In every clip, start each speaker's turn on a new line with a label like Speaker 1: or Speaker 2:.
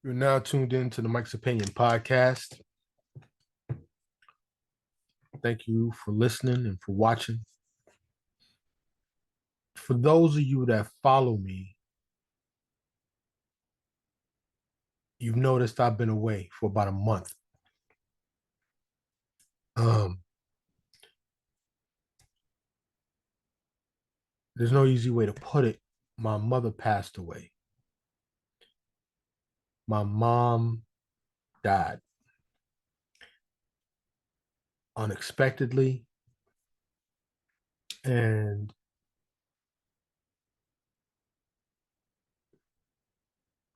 Speaker 1: You're now tuned in to the Mike's Opinion podcast. Thank you for listening and for watching. For those of you that follow me, you've noticed I've been away for about a month. Um, there's no easy way to put it. My mother passed away. My mom died unexpectedly, and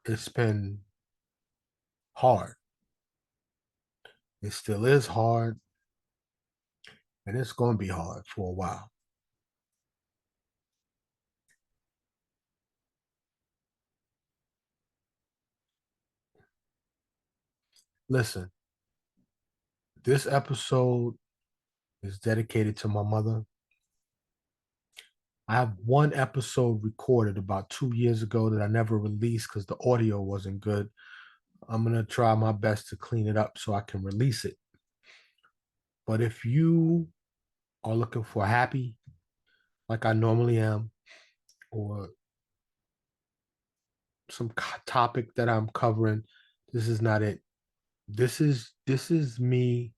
Speaker 1: it's been hard. It still is hard, and it's going to be hard for a while. Listen, this episode is dedicated to my mother. I have one episode recorded about 2 years ago that I never released because the audio wasn't good. I'm going to try my best to clean it up so I can release it. But if you are looking for happy, like I normally am, or some topic that I'm covering, this is not it. This is me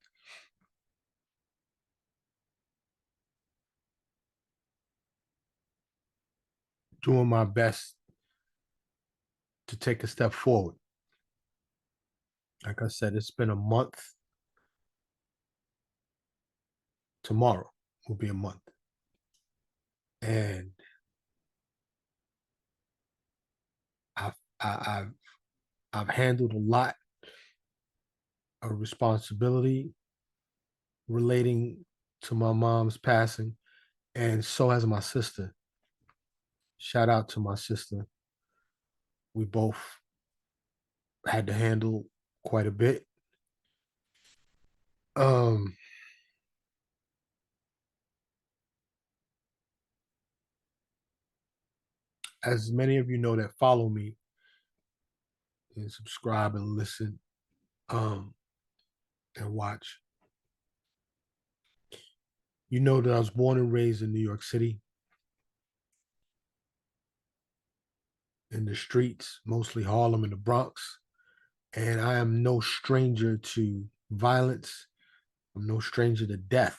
Speaker 1: doing my best to take a step forward. Like I said, it's been a month. Tomorrow will be a month. And I've I've I've handled a lot of responsibility relating to my mom's passing, and so has my sister. Shout out to my sister. We both had to handle quite a bit. Um, as many of you know that follow me and subscribe and listen, um, and watch, you know that I was born and raised in New York City, in the streets, mostly Harlem and the Bronx. And I am no stranger to violence. I'm no stranger to death.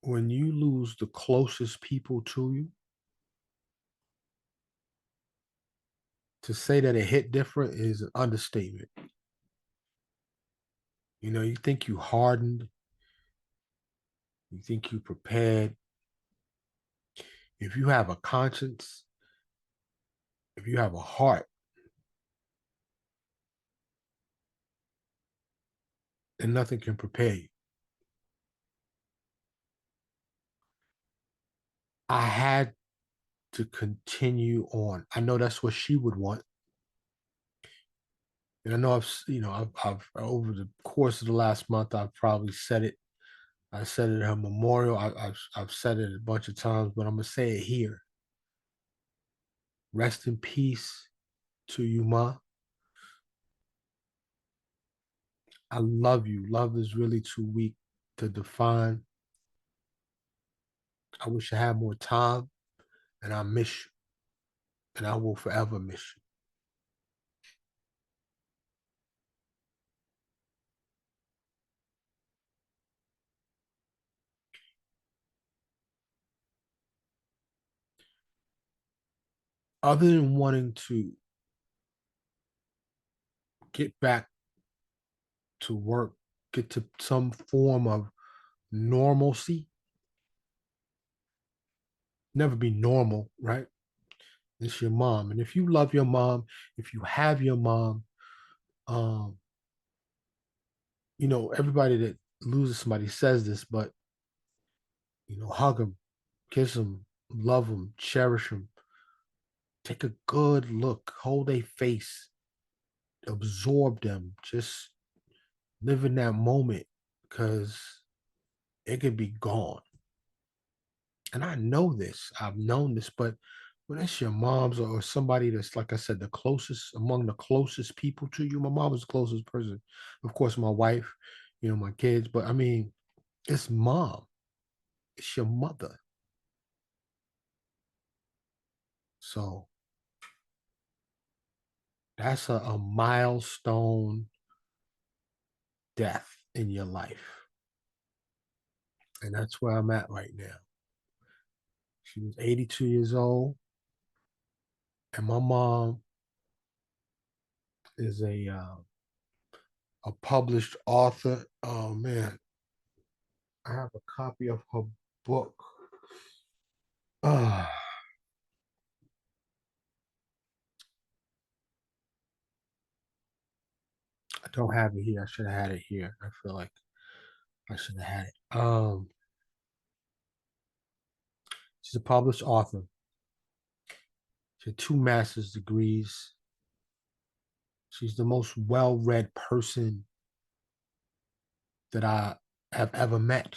Speaker 1: When you lose the closest people to you, to say that it hit different is an understatement. You know, you think you hardened, you think you prepared. If you have a conscience, if you have a heart, then nothing can prepare you. I had to continue on. I know that's what she would want. And I know I've over the course of the last month, I've probably said it. I said it at her memorial. I've said it a bunch of times, but I'm gonna say it here. Rest in peace to you, Ma. I love you. Love is really too weak to define. I wish I had more time, and I miss you, and I will forever miss you. Other than wanting to get back to work, get to some form of normalcy, never be normal, right? It's your mom. And if you love your mom, if you have your mom, um, everybody that loses somebody says this, but hug them, kiss them, love them, cherish them. Take a good look, hold a face, absorb them, just live in that moment because it could be gone. And I know this. I've known this, but when it's your mom's or somebody that's, like I said, the closest among the closest people to you, my mom was the closest person. Of course, my wife, my kids, but I mean, it's mom, it's your mother. So that's a milestone death in your life. And that's where I'm at right now. She was 82 years old, and my mom is a published author. Oh man, I have a copy of her book. Ah, I don't have it here. I should have had it here. I feel like I should have had it. She's a published author. She had two master's degrees. She's the most well-read person that I have ever met.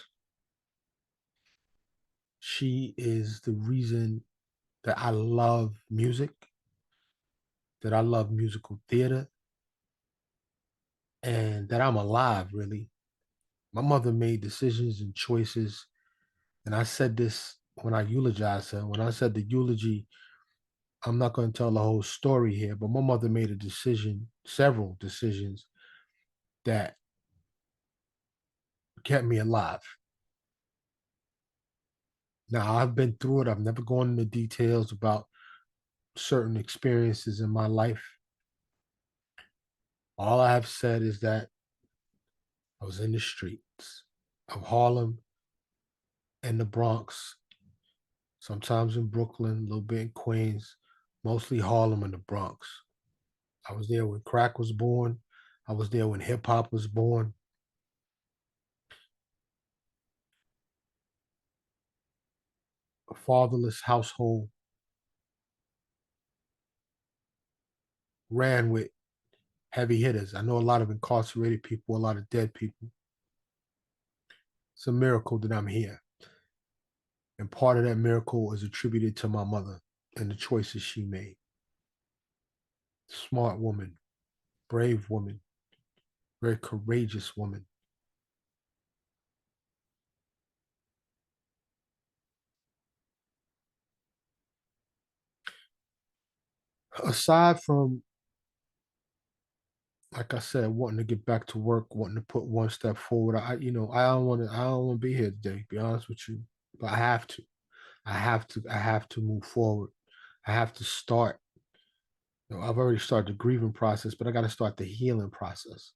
Speaker 1: She is the reason that I love music, that I love musical theater, and that I'm alive, really. My mother made decisions and choices, and I said this when I eulogized her. When I said the eulogy, I'm not going to tell the whole story here, but my mother made a decision, several decisions that kept me alive. Now, I've been through it. I've never gone into details about certain experiences in my life. All I have said is that I was in the streets of Harlem and the Bronx, sometimes in Brooklyn, a little bit in Queens, mostly Harlem and the Bronx. I was there when crack was born. I was there when hip hop was born. A fatherless household ran with heavy hitters. I know a lot of incarcerated people, a lot of dead people. It's a miracle that I'm here. And part of that miracle is attributed to my mother and the choices she made. Smart woman, brave woman, very courageous woman. Aside from, like I said, wanting to get back to work, wanting to put one step forward, I don't want to be here today, to be honest with you. But I have to. I have to move forward. I have to start. I've already started the grieving process, but I got to start the healing process.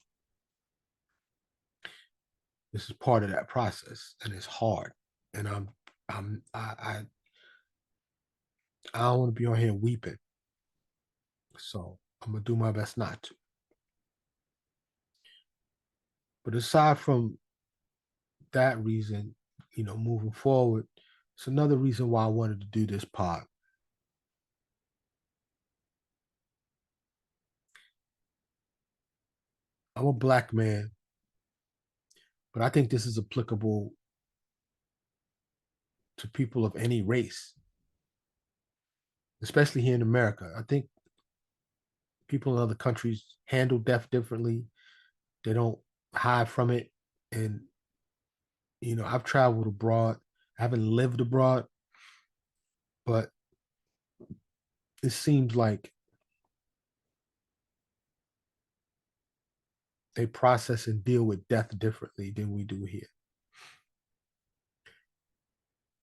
Speaker 1: This is part of that process, and it's hard. And I don't want to be on here weeping. So I'm gonna do my best not to. But aside from that reason, moving forward, it's another reason why I wanted to do this pod. I'm a black man, but I think this is applicable to people of any race, especially here in America. I think people in other countries handle death differently. They don't hide from it. And, I've traveled abroad. I haven't lived abroad, but it seems like they process and deal with death differently than we do here.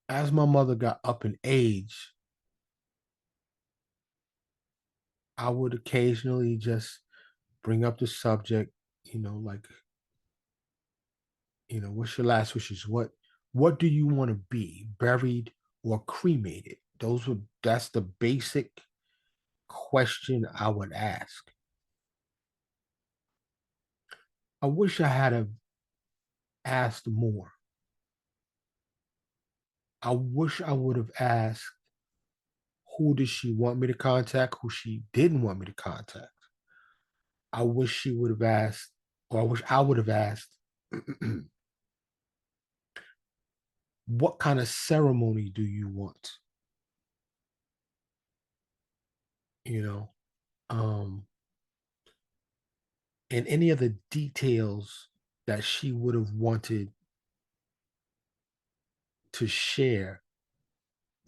Speaker 1: As my mother got up in age, I would occasionally just bring up the subject, like, what's your last wishes? What do you want to be? Buried or cremated? That's the basic question I would ask. I wish I had have asked more. I wish I would have asked who did she want me to contact, who she didn't want me to contact. I wish she would have asked, or I wish I would have asked, What kind of ceremony do you want? You know, um, and any of the details that she would have wanted to share,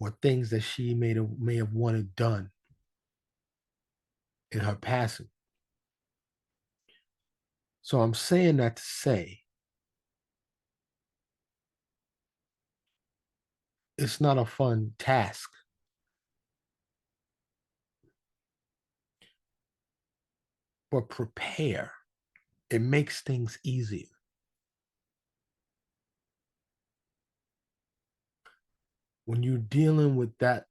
Speaker 1: or things that she may have wanted done in her passing. So I'm saying that to say it's not a fun task, but prepare. It makes things easier. When you're dealing with that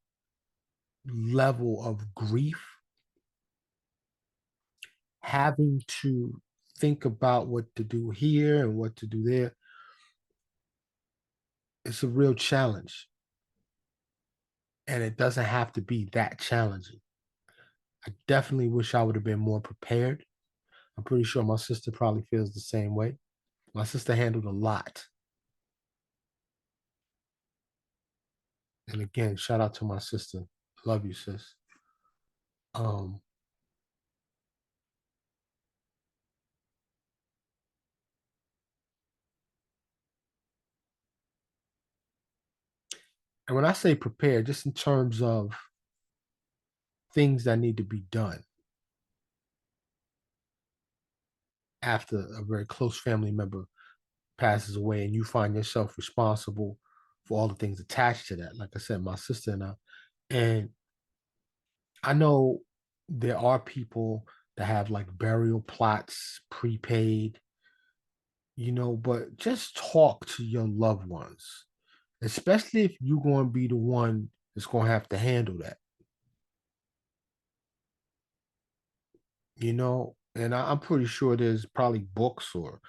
Speaker 1: level of grief, having to think about what to do here and what to do there, it's a real challenge. And it doesn't have to be that challenging. I definitely wish I would have been more prepared. I'm pretty sure my sister probably feels the same way. My sister handled a lot. And again, shout out to my sister. Love you, sis. Um, and when I say prepare, just in terms of things that need to be done after a very close family member passes away and you find yourself responsible for all the things attached to that. Like I said, my sister and I. And I know there are people that have like burial plots prepaid, but just talk to your loved ones, especially if you're going to be the one that's going to have to handle that, And I'm pretty sure there's probably books or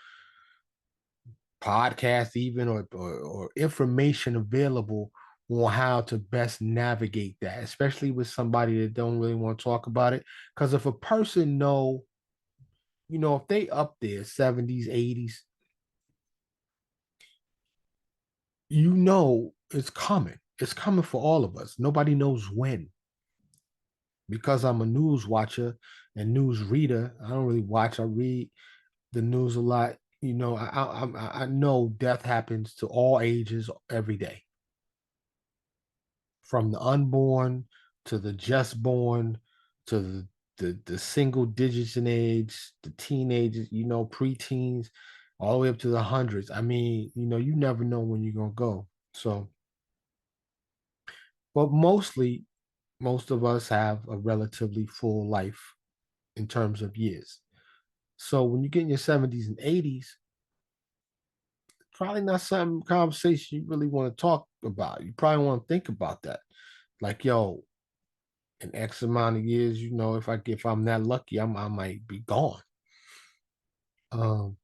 Speaker 1: podcasts, even or information available on how to best navigate that, especially with somebody that don't really want to talk about it. Because if a person if they up there 70s, 80s, it's coming. It's coming for all of us. Nobody knows when. Because I'm a news watcher and news reader, I don't really watch. I read the news a lot. I know death happens to all ages every day, from the unborn to the just born to the single digits in age, the teenagers, preteens, all the way up to the hundreds. I mean, you never know when you're gonna go. So, but most of us have a relatively full life in terms of years. So when you get in your 70s and 80s, probably not some conversation you really want to talk about. You probably want to think about that. Like, yo, in X amount of years, if I'm that lucky, I might be gone. Um,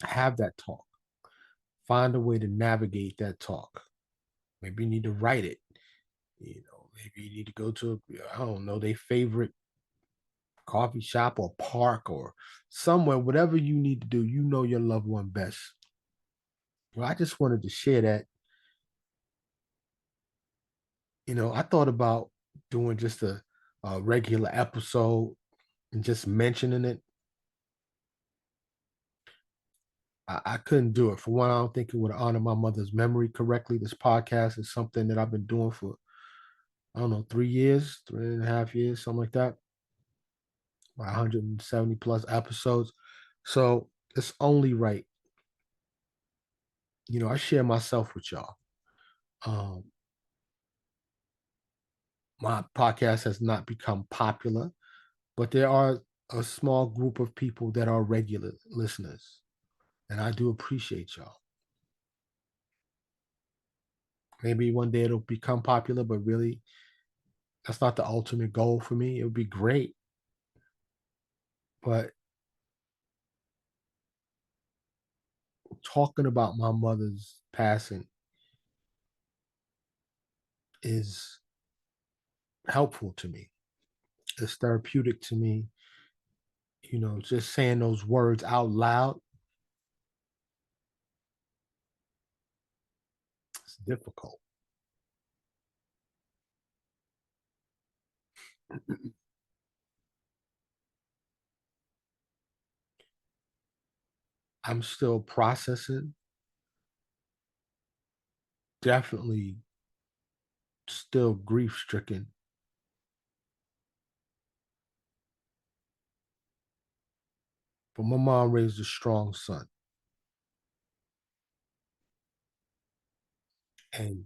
Speaker 1: have that talk. Find a way to navigate that talk. Maybe you need to write it. Maybe you need to go to, I don't know, their favorite coffee shop or park or somewhere, whatever you need to do, your loved one best. Well, I just wanted to share that. I thought about doing just a regular episode and just mentioning it. I couldn't do it. For one, I don't think it would honor my mother's memory correctly. This podcast is something that I've been doing for, I don't know, 3 years, 3.5 years, something like that. 170 plus episodes. So it's only right. I share myself with y'all. Um, my podcast has not become popular, but there are a small group of people that are regular listeners, and I do appreciate y'all. Maybe one day it'll become popular, but really, that's not the ultimate goal for me. It would be great, but talking about my mother's passing is helpful to me. It's therapeutic to me. Just saying those words out loud difficult. I'm still processing, definitely still grief stricken, but my mom raised a strong son. And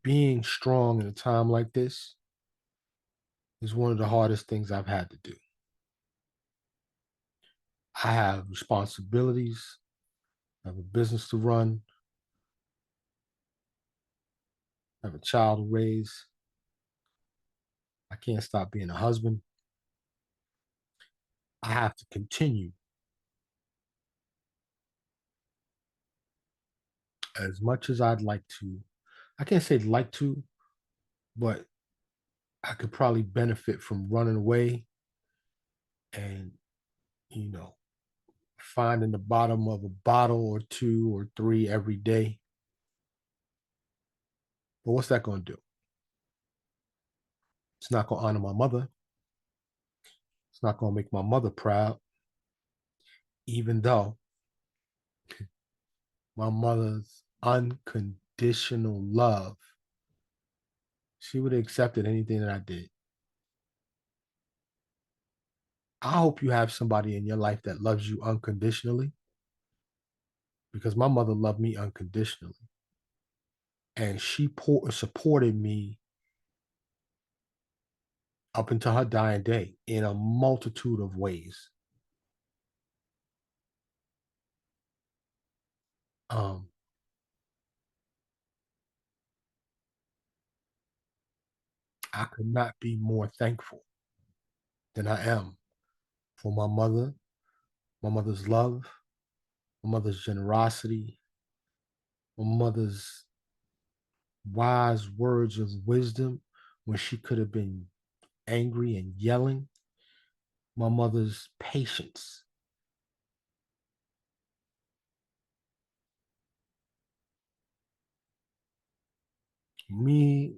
Speaker 1: being strong in a time like this is one of the hardest things I've had to do. I have responsibilities, I have a business to run, I have a child to raise. I can't stop being a husband. I have to continue as much as I'd like to. I can't say like to, but I could probably benefit from running away and, you know, finding the bottom of a bottle or two or three every day. But what's that going to do? It's not going to honor my mother. It's not going to make my mother proud, even though my mother's unconditional love, she would have accepted anything that I did. I hope you have somebody in your life that loves you unconditionally because my mother loved me unconditionally and she supported me up until her dying day in a multitude of ways. Um, I could not be more thankful than I am for my mother's love, my mother's generosity, my mother's wise words of wisdom when she could have been angry and yelling, my mother's patience. Me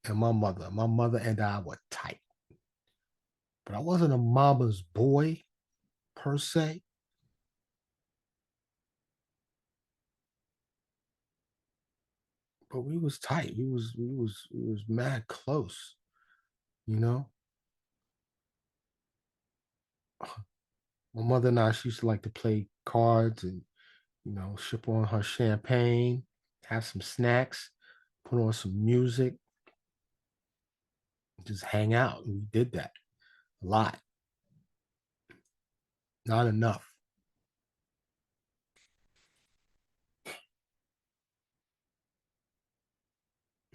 Speaker 1: and my mother and I were tight, but I wasn't a mama's boy per se, but we was tight. We was mad close, you know. My mother and I, she used to like to play cards and, sip on her champagne, have some snacks, put on some music, just hang out. And we did that a lot. Not enough.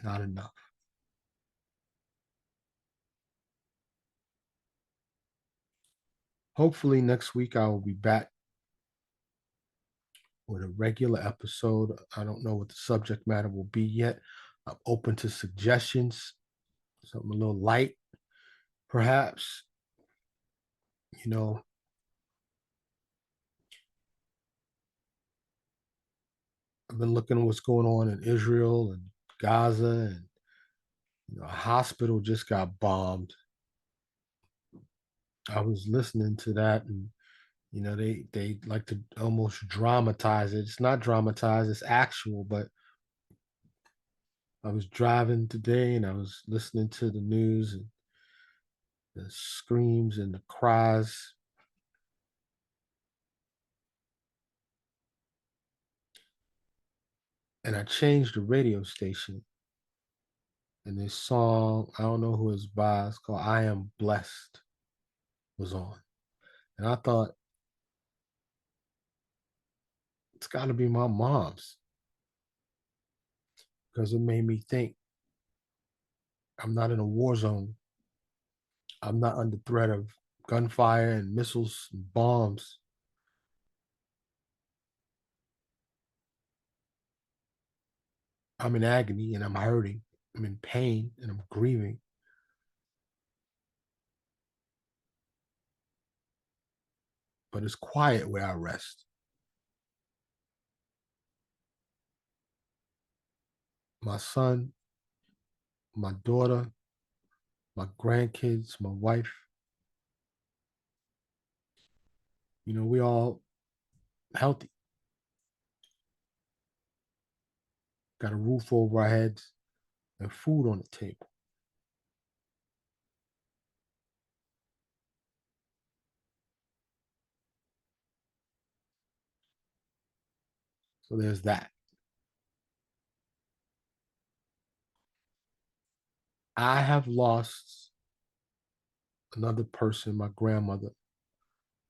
Speaker 1: Not enough. Hopefully next week I will be back with a regular episode. I don't know what the subject matter will be yet. I'm open to suggestions, something a little light, perhaps. You know, I've been looking at what's going on in Israel and Gaza, and a hospital just got bombed. I was listening to that, and they like to almost dramatize it. It's not dramatized; it's actual. But I was driving today, and I was listening to the news and the screams and the cries. And I changed the radio station, and this song, I don't know who it's by, it's called I Am Blessed, was on. And I thought, it's got to be my mom's because it made me think I'm not in a war zone. I'm not under threat of gunfire and missiles and bombs. I'm in agony and I'm hurting. I'm in pain and I'm grieving, but it's quiet where I rest. my son, my daughter, my grandkids, my wife. We all healthy, got a roof over our heads and food on the table. So there's that. I have lost another person, my grandmother,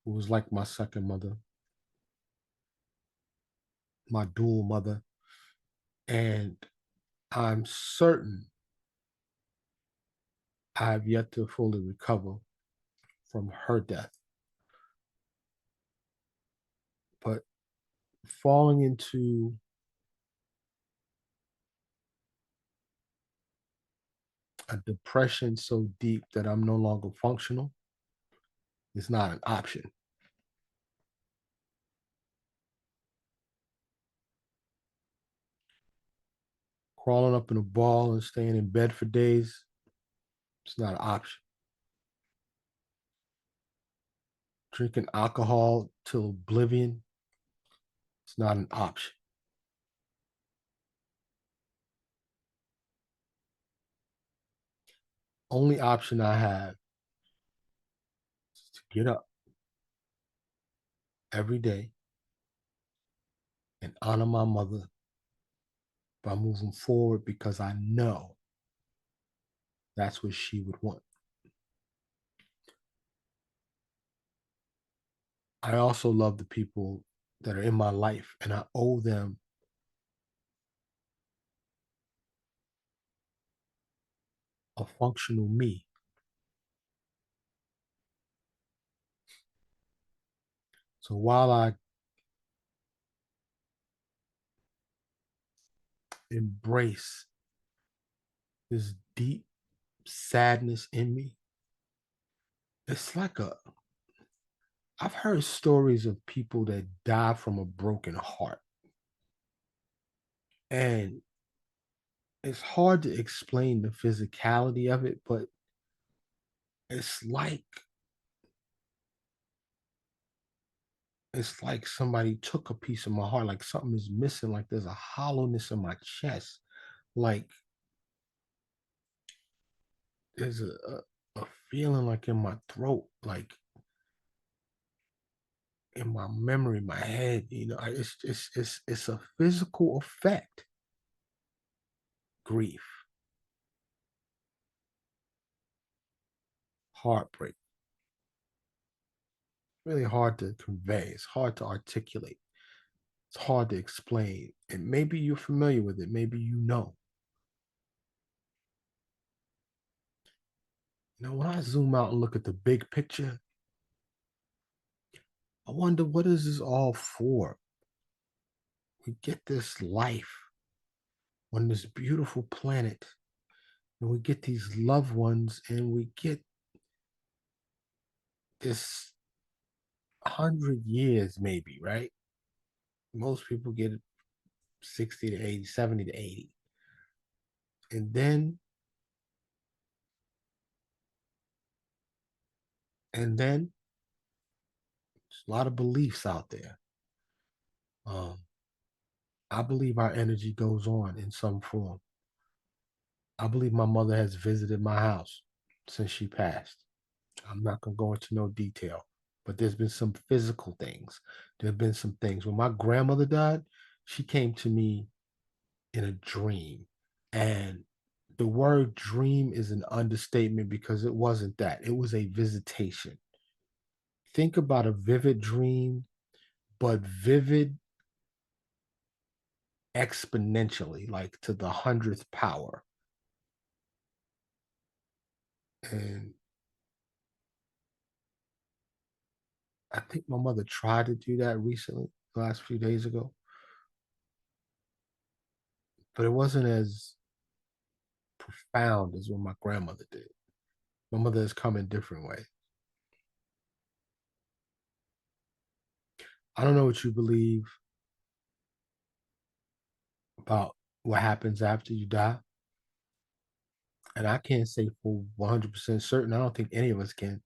Speaker 1: who was like my second mother, my dual mother. And I'm certain I have yet to fully recover from her death. But falling into a depression so deep that I'm no longer functional is not an option. Crawling up in a ball and staying in bed for days, it's not an option. Drinking alcohol till oblivion, it's not an option. Only option I have is to get up every day and honor my mother by moving forward because I know that's what she would want. I also love the people that are in my life, and I owe them a functional me. So while I embrace this deep sadness in me, it's like I've heard stories of people that die from a broken heart. And it's hard to explain the physicality of it, but it's like somebody took a piece of my heart, like something is missing, like there's a hollowness in my chest, like there's a feeling like in my throat, like in my memory, my head. It's a physical effect. Grief, heartbreak, really hard to convey. It's hard to articulate. It's hard to explain. And maybe you're familiar with it. Maybe you know. When I zoom out and look at the big picture, I wonder, what is this all for? We get this life on this beautiful planet, and we get these loved ones, and we get this 100 years, maybe, right? Most people get 60 to 80, 70 to 80. And then there's a lot of beliefs out there. Um, I believe our energy goes on in some form. I believe my mother has visited my house since she passed. I'm not going to go into no detail, but there's been some physical things. There have been some things. When my grandmother died, she came to me in a dream. And the word dream is an understatement because it wasn't that. It was a visitation. Think about a vivid dream, but vivid exponentially, like to the 100th power. And I think my mother tried to do that recently, the last few days ago, but it wasn't as profound as what my grandmother did. My mother has come in different ways. I don't know what you believe about what happens after you die. And I can't say for 100% certain. I don't think any of us can.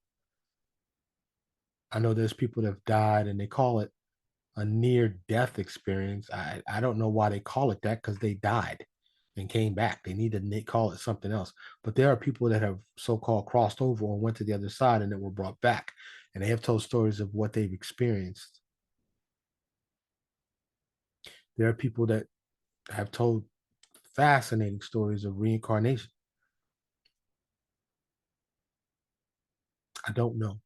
Speaker 1: I know there's people that have died and they call it a near death experience. I don't know why they call it that because they died and came back. They need to call it something else. But there are people that have so called crossed over or went to the other side and then were brought back. And they have told stories of what they've experienced. There are people that have told fascinating stories of reincarnation. I don't know.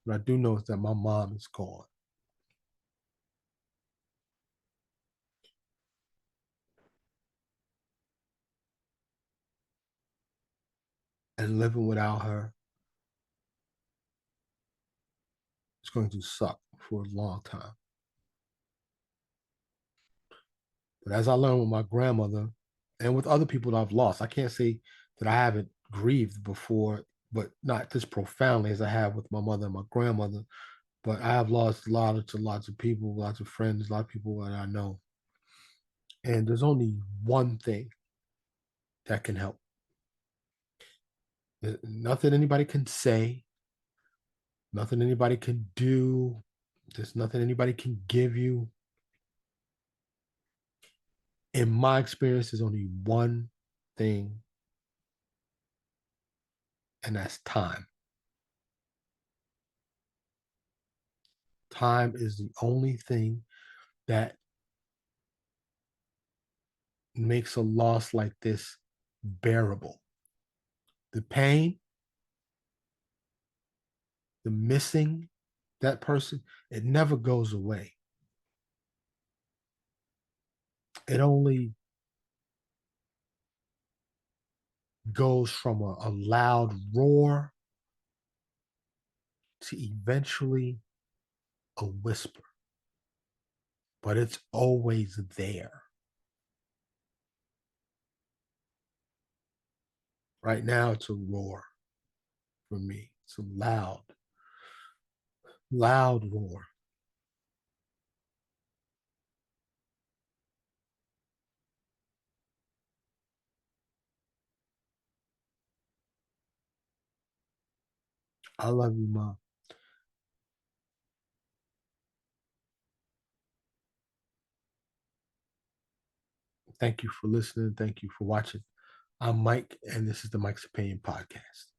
Speaker 1: What I do know is that my mom is gone. And living without her is going to suck for a long time. But as I learned with my grandmother and with other people that I've lost, I can't say that I haven't grieved before, but not as profoundly as I have with my mother and my grandmother. But I have lost lots of people, lots of friends, a lot of people that I know. And there's only one thing that can help. There's nothing anybody can say, nothing anybody can do. There's nothing anybody can give you. In my experience, there's only one thing, and that's time. Time is the only thing that makes a loss like this bearable. The pain, the missing that person, it never goes away. It only goes from a loud roar to eventually a whisper, but it's always there. Right now, it's a roar for me. It's a loud, loud roar. I love you, Mom. Thank you for listening. Thank you for watching. I'm Mike, and this is the Mike's Opinion Podcast.